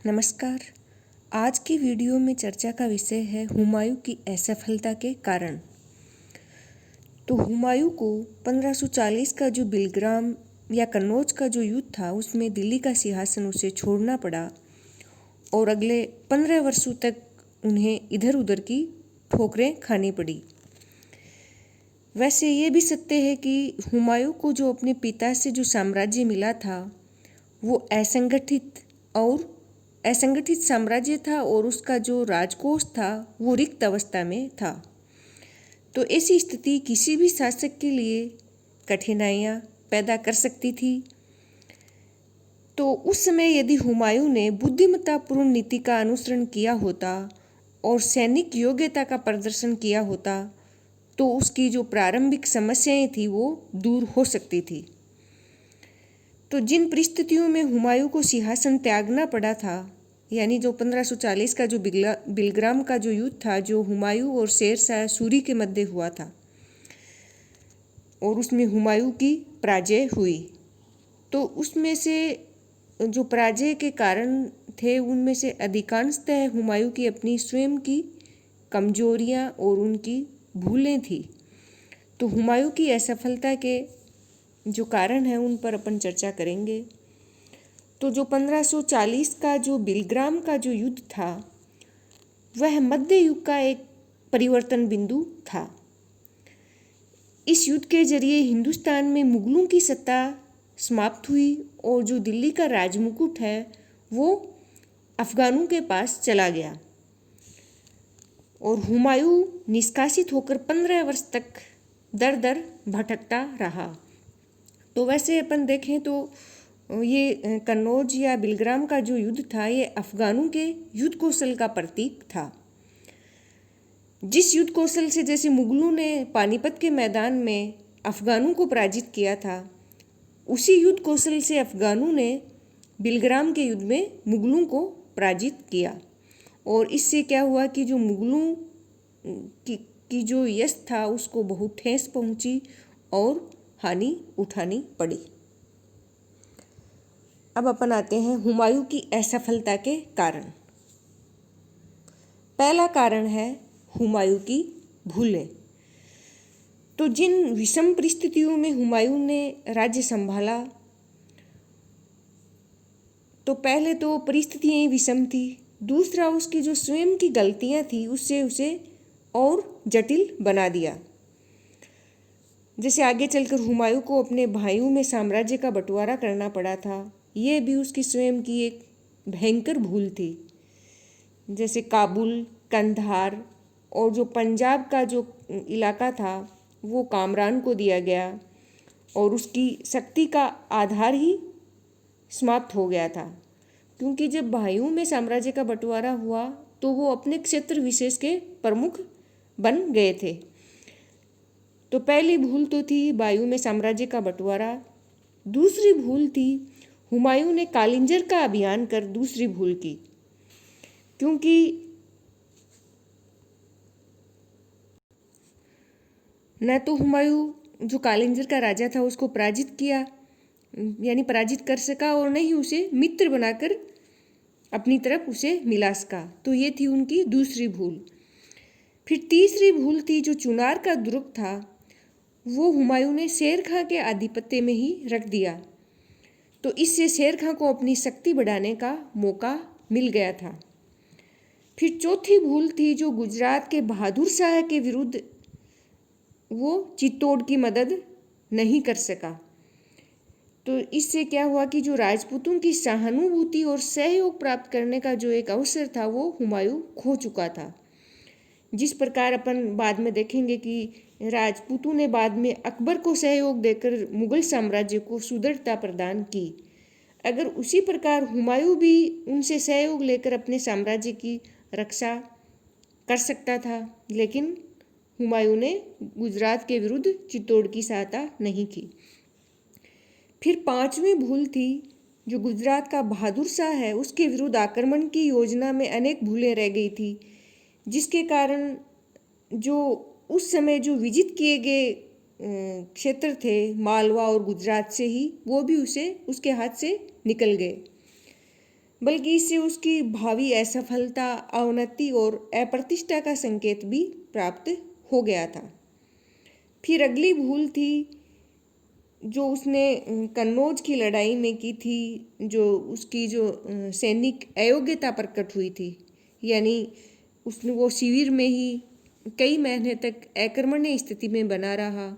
नमस्कार। आज की वीडियो में चर्चा का विषय है हुमायूं की असफलता के कारण। तो हुमायूं को 1540 का जो बिलग्राम या कन्नौज का जो युद्ध था उसमें दिल्ली का सिंहासन उसे छोड़ना पड़ा और अगले 15 वर्षों तक उन्हें इधर उधर की ठोकरें खानी पड़ी। वैसे ये भी सत्य है कि हुमायूं को जो अपने पिता से जो साम्राज्य मिला था वो असंगठित साम्राज्य था और उसका जो राजकोष था वो रिक्त अवस्था में था। तो ऐसी स्थिति किसी भी शासक के लिए कठिनाइयाँ पैदा कर सकती थी। तो उस समय यदि हुमायूं ने बुद्धिमत्तापूर्ण नीति का अनुसरण किया होता और सैनिक योग्यता का प्रदर्शन किया होता तो उसकी जो प्रारंभिक समस्याएं थी वो दूर हो सकती थी। तो जिन परिस्थितियों में हुमायूं को सिंहासन त्यागना पड़ा था, यानी जो 1540 का जो बिलग्राम का जो युद्ध था जो हुमायूं और शेर शाह सूरी के मध्य हुआ था और उसमें हुमायूं की पराजय हुई। तो उसमें से जो पराजय के कारण थे उनमें से अधिकांशतः हुमायूं की अपनी स्वयं की कमजोरियां और उनकी भूलें थी। तो हुमायूं की असफलता के जो कारण हैं उन पर अपन चर्चा करेंगे। तो जो 1540 का जो बिलग्राम का जो युद्ध था वह मध्य युग का एक परिवर्तन बिंदु था। इस युद्ध के जरिए हिंदुस्तान में मुगलों की सत्ता समाप्त हुई और जो दिल्ली का राजमुकुट है वो अफगानों के पास चला गया और हुमायूं निष्कासित होकर 15 वर्ष तक दर दर भटकता रहा। तो वैसे अपन देखें तो ये कन्नौज या बिलग्राम का जो युद्ध था ये अफगानों के युद्ध कौशल का प्रतीक था। जिस युद्ध कौशल से जैसे मुगलों ने पानीपत के मैदान में अफगानों को पराजित किया था, उसी युद्ध कौशल से अफगानों ने बिलग्राम के युद्ध में मुगलों को पराजित किया और इससे क्या हुआ कि जो मुगलों की जो यश था उसको बहुत ठेस पहुंची और हानि उठानी पड़ी। अब अपन आते हैं हुमायूं की असफलता के कारण। पहला कारण है हुमायूं की भूलें। तो जिन विषम परिस्थितियों में हुमायूं ने राज्य संभाला, तो पहले तो परिस्थितियां ही विषम थी, दूसरा उसकी जो स्वयं की गलतियां थी उससे उसे और जटिल बना दिया। जैसे आगे चलकर हुमायूं को अपने भाइयों में साम्राज्य का बंटवारा करना पड़ा था, ये भी उसकी स्वयं की एक भयंकर भूल थी। जैसे काबुल, कंधार और जो पंजाब का जो इलाका था वो कामरान को दिया गया और उसकी शक्ति का आधार ही समाप्त हो गया था, क्योंकि जब भाइयों में साम्राज्य का बंटवारा हुआ तो वो अपने क्षेत्र विशेष के प्रमुख बन गए थे। तो पहली भूल तो थी भाइयों में साम्राज्य का बंटवारा। दूसरी भूल थी हुमायूं ने कालिंजर का अभियान कर दूसरी भूल की, क्योंकि न तो हुमायूं जो कालिंजर का राजा था उसको पराजित किया यानी पराजित कर सका और न ही उसे मित्र बनाकर अपनी तरफ उसे मिला सका। तो ये थी उनकी दूसरी भूल। फिर तीसरी भूल थी जो चुनार का दुर्ग था वो हुमायूं ने शेर खां के आधिपत्य में ही रख दिया। तो इससे शेर खां को अपनी शक्ति बढ़ाने का मौका मिल गया था। फिर चौथी भूल थी जो गुजरात के बहादुर शाह के विरुद्ध वो चित्तौड़ की मदद नहीं कर सका। तो इससे क्या हुआ कि जो राजपूतों की सहानुभूति और सहयोग प्राप्त करने का जो एक अवसर था वो हुमायूं खो चुका था। जिस प्रकार अपन बाद में देखेंगे कि राजपूतों ने बाद में अकबर को सहयोग देकर मुगल साम्राज्य को सुदृढ़ता प्रदान की, अगर उसी प्रकार हुमायूं भी उनसे सहयोग लेकर अपने साम्राज्य की रक्षा कर सकता था, लेकिन हुमायूं ने गुजरात के विरुद्ध चित्तौड़ की सहायता नहीं की। फिर पांचवी भूल थी जो गुजरात का बहादुर शाह है उसके विरुद्ध आक्रमण की योजना में अनेक भूलें रह गई थी, जिसके कारण जो उस समय जो विजित किए गए क्षेत्र थे मालवा और गुजरात से ही वो भी उसके हाथ से निकल गए। बल्कि इससे उसकी भावी असफलता, अवनति और अप्रतिष्ठा का संकेत भी प्राप्त हो गया था। फिर अगली भूल थी जो उसने कन्नौज की लड़ाई में की थी, जो उसकी जो सैनिक अयोग्यता प्रकट हुई थी, यानी उसने वो शिविर में ही कई महीने तक अकर्मण्य स्थिति में बना रहा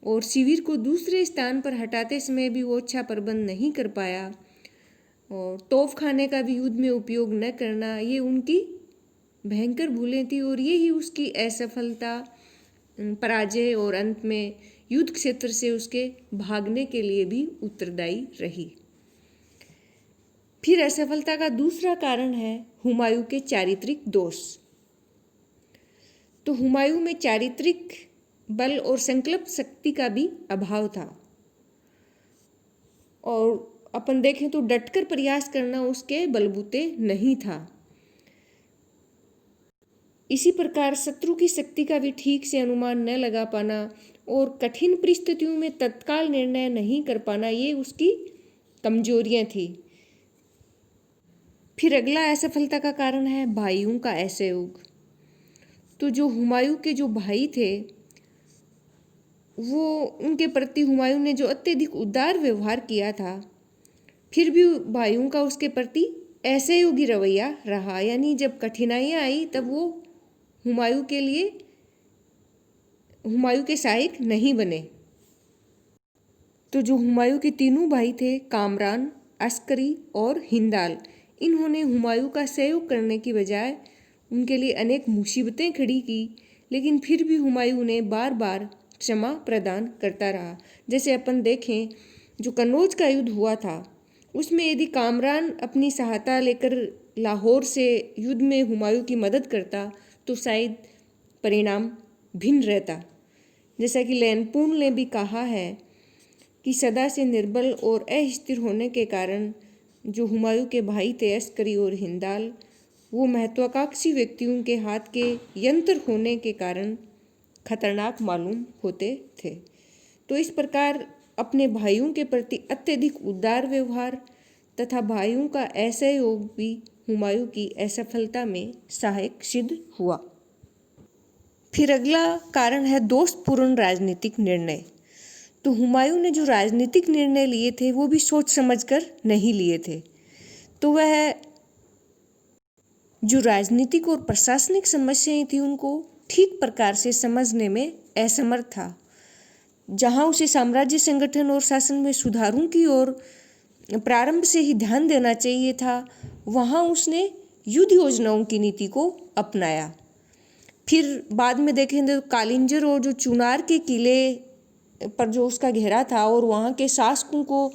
और शिविर को दूसरे स्थान पर हटाते समय भी वो अच्छा प्रबंध नहीं कर पाया और तोपखाने का भी युद्ध में उपयोग न करना, ये उनकी भयंकर भूलें थी और यही उसकी असफलता, पराजय और अंत में युद्ध क्षेत्र से उसके भागने के लिए भी उत्तरदायी रही। फिर असफलता का दूसरा कारण है हुमायूं के चारित्रिक दोष। तो हुमायूं में चारित्रिक बल और संकल्प शक्ति का भी अभाव था और अपन देखें तो डटकर प्रयास करना उसके बलबूते नहीं था। इसी प्रकार शत्रु की शक्ति का भी ठीक से अनुमान न लगा पाना और कठिन परिस्थितियों में तत्काल निर्णय नहीं कर पाना, ये उसकी कमजोरियां थी। फिर अगला असफलता का कारण है भाइयों का असहयोग। तो जो हुमायूं के जो भाई थे, वो उनके प्रति हुमायूं ने जो अत्यधिक उदार व्यवहार किया था, फिर भी भाइयों का उसके प्रति असहयोगी रवैया रहा, यानी जब कठिनाइयाँ आई तब वो हुमायूं के सहायक नहीं बने। तो जो हुमायूं के तीनों भाई थे, कामरान, अस्करी और हिंदाल, इन्होंने हुमायूं का सहयोग करने की बजाय उनके लिए अनेक मुसीबतें खड़ी की, लेकिन फिर भी हुमायूं ने बार बार क्षमा प्रदान करता रहा। जैसे अपन देखें, जो कन्नौज का युद्ध हुआ था, उसमें यदि कामरान अपनी सहायता लेकर लाहौर से युद्ध में हुमायूं की मदद करता तो शायद परिणाम भिन्न रहता। जैसा कि लैनपूर्ण ने भी कहा है कि सदा से निर्बल और अस्थिर होने के कारण जो हुमायूं के भाई थे अस्करी और हिंदाल, वो महत्वाकांक्षी व्यक्तियों के हाथ के यंत्र होने के कारण खतरनाक मालूम होते थे। तो इस प्रकार अपने भाइयों के प्रति अत्यधिक उदार व्यवहार तथा भाइयों का असहयोग भी हुमायूं की असफलता में सहायक सिद्ध हुआ। फिर अगला कारण है दोषपूर्ण राजनीतिक निर्णय। तो हुमायूं ने जो राजनीतिक निर्णय लिए थे वो भी सोच समझकर नहीं लिए थे। तो वह जो राजनीतिक और प्रशासनिक समस्याएं थी उनको ठीक प्रकार से समझने में असमर्थ था। जहां उसे साम्राज्य संगठन और शासन में सुधारों की ओर प्रारंभ से ही ध्यान देना चाहिए था, वहां उसने युद्ध योजनाओं की नीति को अपनाया। फिर बाद में देखें तो कालिंजर और जो चुनार के किले पर जो उसका घेरा था और वहाँ के शासकों को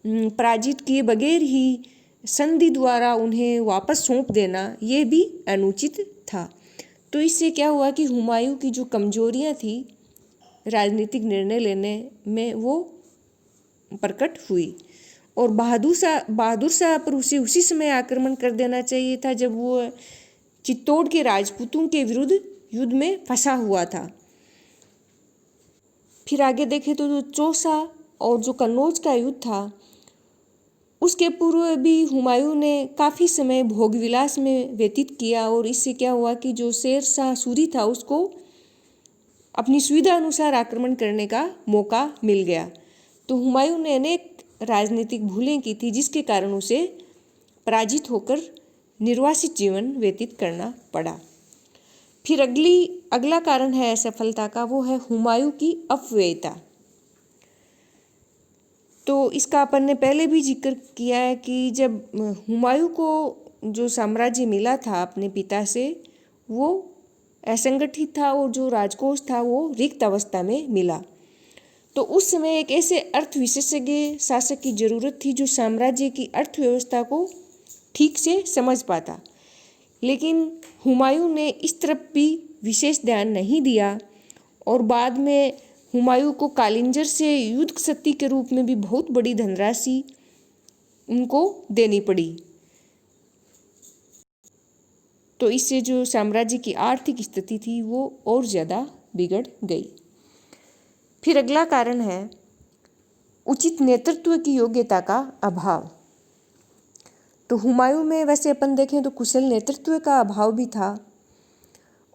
पराजित किए बगैर ही संधि द्वारा उन्हें वापस सौंप देना, ये भी अनुचित था। तो इससे क्या हुआ कि हुमायूं की जो कमजोरियाँ थी राजनीतिक निर्णय लेने में, वो प्रकट हुई और बहादुर शाह पर उसे उसी समय आक्रमण कर देना चाहिए था जब वो चित्तौड़ के राजपूतों के विरुद्ध युद्ध में फंसा हुआ था। फिर आगे देखें तो जो चौसा और जो कन्नौज का युद्ध था, उसके पूर्व भी हुमायूं ने काफ़ी समय भोगविलास में व्यतीत किया और इससे क्या हुआ कि जो शेर शाह सूरी था उसको अपनी सुविधा अनुसार आक्रमण करने का मौका मिल गया। तो हुमायूं ने अनेक राजनीतिक भूलें की थी जिसके कारण उसे पराजित होकर निर्वासित जीवन व्यतीत करना पड़ा। फिर अगला कारण है असफलता का, वो है हुमायूं की अपव्ययता। तो इसका अपन ने पहले भी जिक्र किया है कि जब हुमायूं को जो साम्राज्य मिला था अपने पिता से, वो असंगठित था और जो राजकोष था वो रिक्त अवस्था में मिला। तो उस समय एक ऐसे अर्थ विशेषज्ञ शासक की जरूरत थी जो साम्राज्य की अर्थव्यवस्था को ठीक से समझ पाता, लेकिन हुमायूं ने इस तरफ भी विशेष ध्यान नहीं दिया और बाद में हुमायूं को कालिंजर से युद्ध क्षति के रूप में भी बहुत बड़ी धनराशि उनको देनी पड़ी। तो इससे जो साम्राज्य की आर्थिक स्थिति थी वो और ज़्यादा बिगड़ गई। फिर अगला कारण है उचित नेतृत्व की योग्यता का अभाव। तो हुमायूं में वैसे अपन देखें तो कुशल नेतृत्व का अभाव भी था,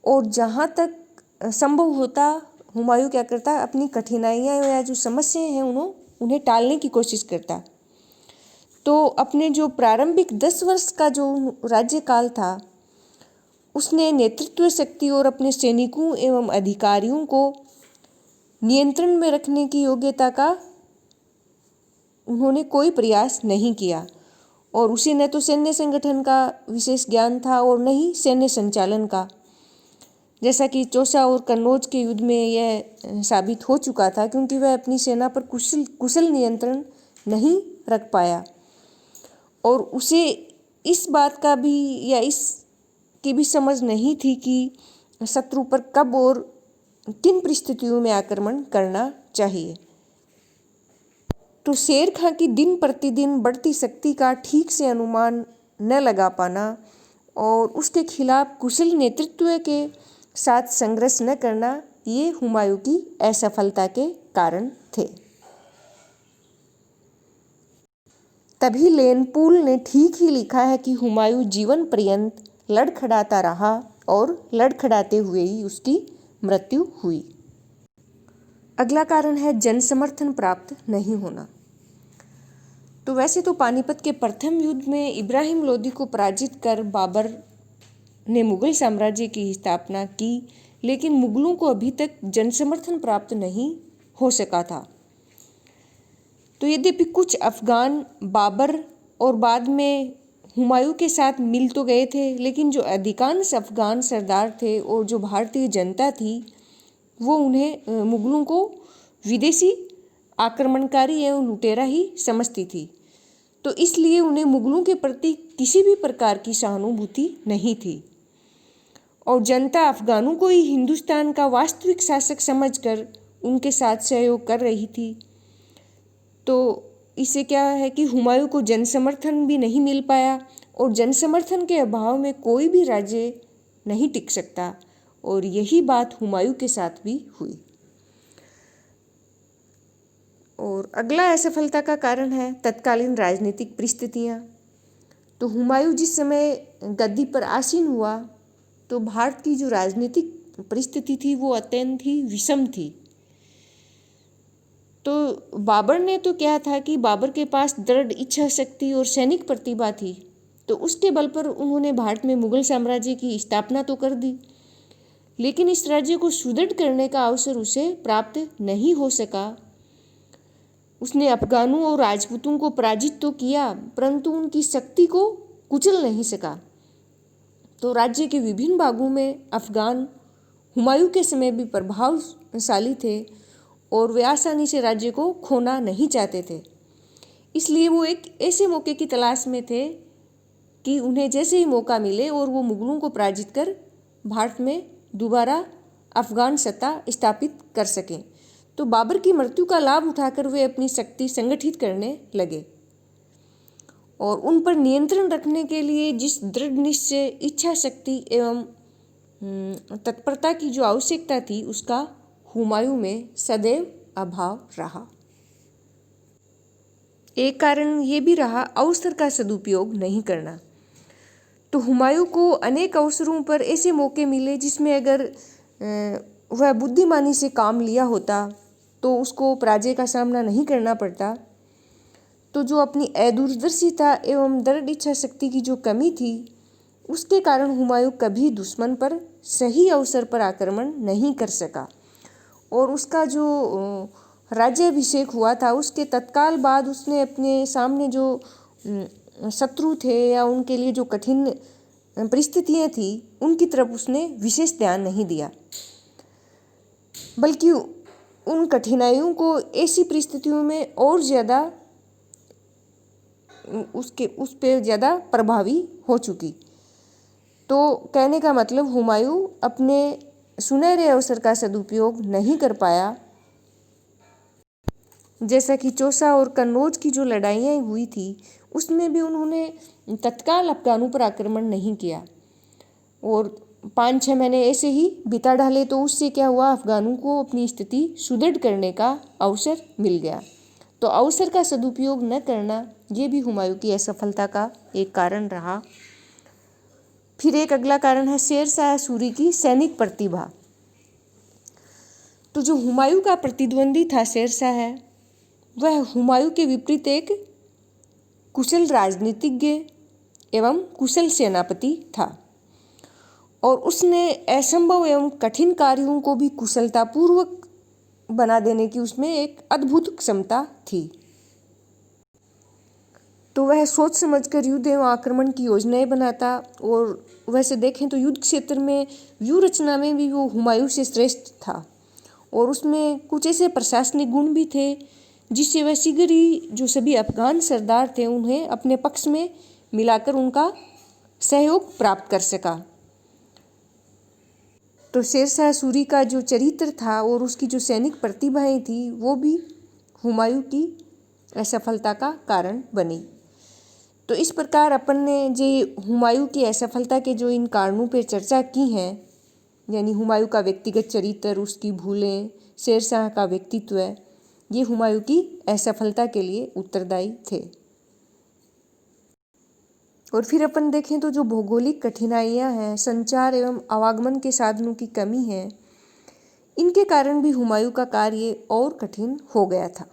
और जहाँ तक संभव होता हुमायूं क्या करता, अपनी कठिनाइयाँ या जो समस्याएं हैं उन्हें टालने की कोशिश करता। तो अपने जो प्रारंभिक 10 वर्ष का जो राज्यकाल था उसने नेतृत्व शक्ति और अपने सैनिकों एवं अधिकारियों को नियंत्रण में रखने की योग्यता का उन्होंने कोई प्रयास नहीं किया, और उसे न तो सैन्य संगठन का विशेष ज्ञान था और न ही सैन्य संचालन का, जैसा कि चौसा और कन्नौज के युद्ध में यह साबित हो चुका था, क्योंकि वह अपनी सेना पर कुशल नियंत्रण नहीं रख पाया। और उसे इस बात का भी या इसकी भी समझ नहीं थी कि शत्रु पर कब और किन परिस्थितियों में आक्रमण करना चाहिए। तो शेर खां की दिन प्रतिदिन बढ़ती शक्ति का ठीक से अनुमान न लगा पाना और उसके खिलाफ कुशल नेतृत्व के साथ संघर्ष न करना, ये हुमायूं की असफलता के कारण थे। तभी लेनपूल ने ठीक ही लिखा है कि हुमायूं जीवन पर्यंत लड़खड़ाता रहा और लड़खड़ाते हुए ही उसकी मृत्यु हुई। अगला कारण है जनसमर्थन प्राप्त नहीं होना। तो वैसे तो पानीपत के प्रथम युद्ध में इब्राहिम लोदी को पराजित कर बाबर ने मुगल साम्राज्य की स्थापना की, लेकिन मुगलों को अभी तक जनसमर्थन प्राप्त नहीं हो सका था। तो यद्यपि कुछ अफगान बाबर और बाद में हुमायूं के साथ मिल तो गए थे, लेकिन जो अधिकांश अफगान सरदार थे और जो भारतीय जनता थी वो उन्हें मुगलों को विदेशी आक्रमणकारी एवं लुटेरा ही समझती थी। तो इसलिए उन्हें मुगलों के प्रति किसी भी प्रकार की सहानुभूति नहीं थी, और जनता अफगानों को ही हिंदुस्तान का वास्तविक शासक समझकर उनके साथ सहयोग कर रही थी। तो इससे क्या है कि हुमायूं को जनसमर्थन भी नहीं मिल पाया, और जनसमर्थन के अभाव में कोई भी राज्य नहीं टिक सकता, और यही बात हुमायूं के साथ भी हुई। और अगला असफलता का कारण है तत्कालीन राजनीतिक परिस्थितियाँ। तो हुमायूं जिस समय गद्दी पर आसीन हुआ तो भारत की जो राजनीतिक परिस्थिति थी वो अत्यंत ही विषम थी। तो बाबर ने तो क्या था कि बाबर के पास दृढ़ इच्छा शक्ति और सैनिक प्रतिभा थी, तो उसके बल पर उन्होंने भारत में मुगल साम्राज्य की स्थापना तो कर दी, लेकिन इस राज्य को सुदृढ़ करने का अवसर उसे प्राप्त नहीं हो सका। उसने अफगानों और राजपूतों को पराजित तो किया, परंतु उनकी शक्ति को कुचल नहीं सका। तो राज्य के विभिन्न भागों में अफगान हुमायूं के समय भी प्रभावशाली थे, और वे आसानी से राज्य को खोना नहीं चाहते थे। इसलिए वो एक ऐसे मौके की तलाश में थे कि उन्हें जैसे ही मौका मिले और वो मुगलों को पराजित कर भारत में दोबारा अफगान सत्ता स्थापित कर सकें। तो बाबर की मृत्यु का लाभ उठाकर वे अपनी शक्ति संगठित करने लगे, और उन पर नियंत्रण रखने के लिए जिस दृढ़ निश्चय, इच्छा शक्ति एवं तत्परता की जो आवश्यकता थी उसका हुमायूं में सदैव अभाव रहा। एक कारण ये भी रहा अवसर का सदुपयोग नहीं करना। तो हुमायूं को अनेक अवसरों पर ऐसे मौके मिले जिसमें अगर वह बुद्धिमानी से काम लिया होता तो उसको पराजय का सामना नहीं करना पड़ता। तो जो अपनी अदूरदर्शिता एवं दृढ़ इच्छा शक्ति की जो कमी थी उसके कारण हुमायूं कभी दुश्मन पर सही अवसर पर आक्रमण नहीं कर सका, और उसका जो राज्याभिषेक हुआ था उसके तत्काल बाद उसने अपने सामने जो शत्रु थे या उनके लिए जो कठिन परिस्थितियाँ थी उनकी तरफ उसने विशेष ध्यान नहीं दिया, बल्कि उन कठिनाइयों को ऐसी परिस्थितियों में और ज़्यादा उस पर ज़्यादा प्रभावी हो चुकी। तो कहने का मतलब हुमायूं अपने सुनहरे अवसर का सदुपयोग नहीं कर पाया। जैसा कि चौसा और कन्नौज की जो लड़ाइयाँ हुई थी उसमें भी उन्होंने तत्काल अफगानों पर आक्रमण नहीं किया, और 5-6 महीने ऐसे ही बिता डाले। तो उससे क्या हुआ, अफगानों को अपनी स्थिति सुदृढ़ करने का अवसर मिल गया। तो अवसर का सदुपयोग न करना ये भी हुमायूं की असफलता का एक कारण रहा। फिर एक अगला कारण है शेर शाह सूरी की सैनिक प्रतिभा। तो जो हुमायूं का प्रतिद्वंदी था शेर शाह है, वह हुमायूं के विपरीत एक कुशल राजनीतिज्ञ एवं कुशल सेनापति था और उसने असंभव एवं कठिन कार्यों को भी कुशलतापूर्वक बना देने की उसमें एक अद्भुत क्षमता थी। तो वह सोच समझकर युद्ध एवं आक्रमण की योजनाएं बनाता और वैसे देखें तो युद्ध क्षेत्र में व्यूह रचना में भी वो हुमायूं से श्रेष्ठ था और उसमें कुछ ऐसे प्रशासनिक गुण भी थे जिससे वह शीघ्र ही जो सभी अफगान सरदार थे उन्हें अपने पक्ष में मिलाकर उनका सहयोग प्राप्त कर सका। तो शेर शाह सूरी का जो चरित्र था और उसकी जो सैनिक प्रतिभाएं थी वो भी हुमायूं की असफलता का कारण बनी। तो इस प्रकार अपन ने जो हुमायूं की असफलता के जो इन कारणों पर चर्चा की हैं, यानी हुमायूं का व्यक्तिगत चरित्र, उसकी भूलें, शेर शाह का व्यक्तित्व, ये हुमायूं की असफलता के लिए उत्तरदायी थे। और फिर अपन देखें तो जो भौगोलिक कठिनाइयां हैं, संचार एवं आवागमन के साधनों की कमी है, इनके कारण भी हुमायूं का कार्य और कठिन हो गया था।